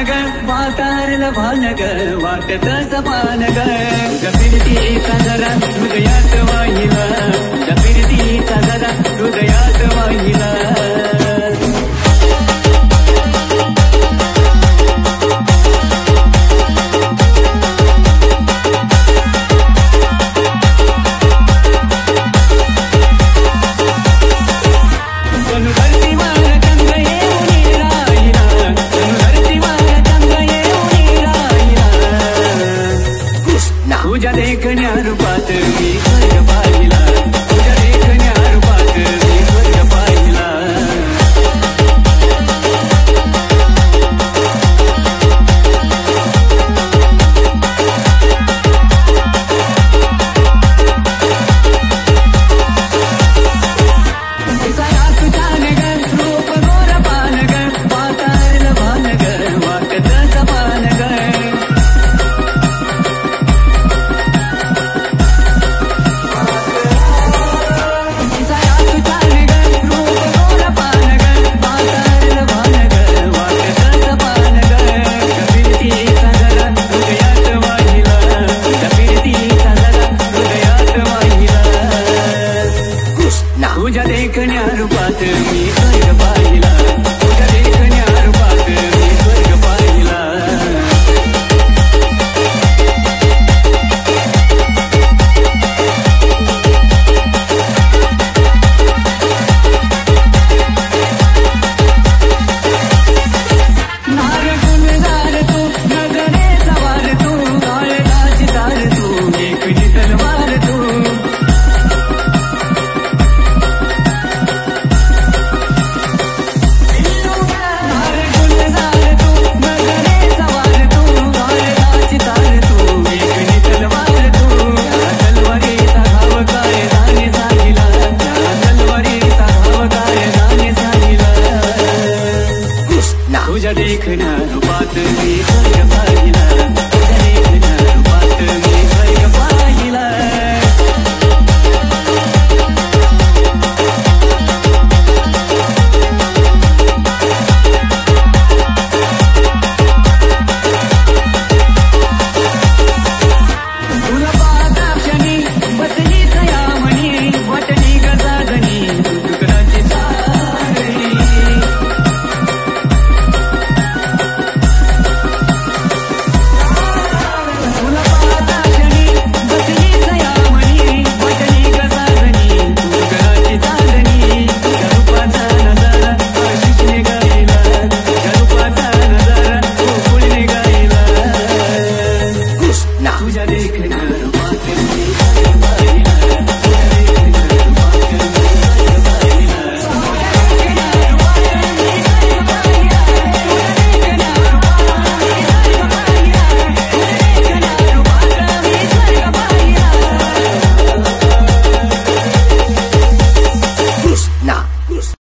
ग वातारलं भान ग वाटत समान ग फिरतीचा जरा हृदयात वाहिला फिरतीचा जरा हृदयात वाहिला तुझ्या देखण्या रूपात मी स्वर्ग पाहिला तुझ्या देखण्या रूपात मी स्वर्ग पाहिला छान ग रूप गोर पान ग वातारलं भान ग वाटत समान ग तुझ्या देखण्या रूपात मी स्वर्ग पाहिला तुझ्या देखण्या रूपात मी स्वर्ग पाहिला नार गुलजार तू नजरे सवार तू काळजाची तार तू एकटी तलवार तू तुझ्या देखण्या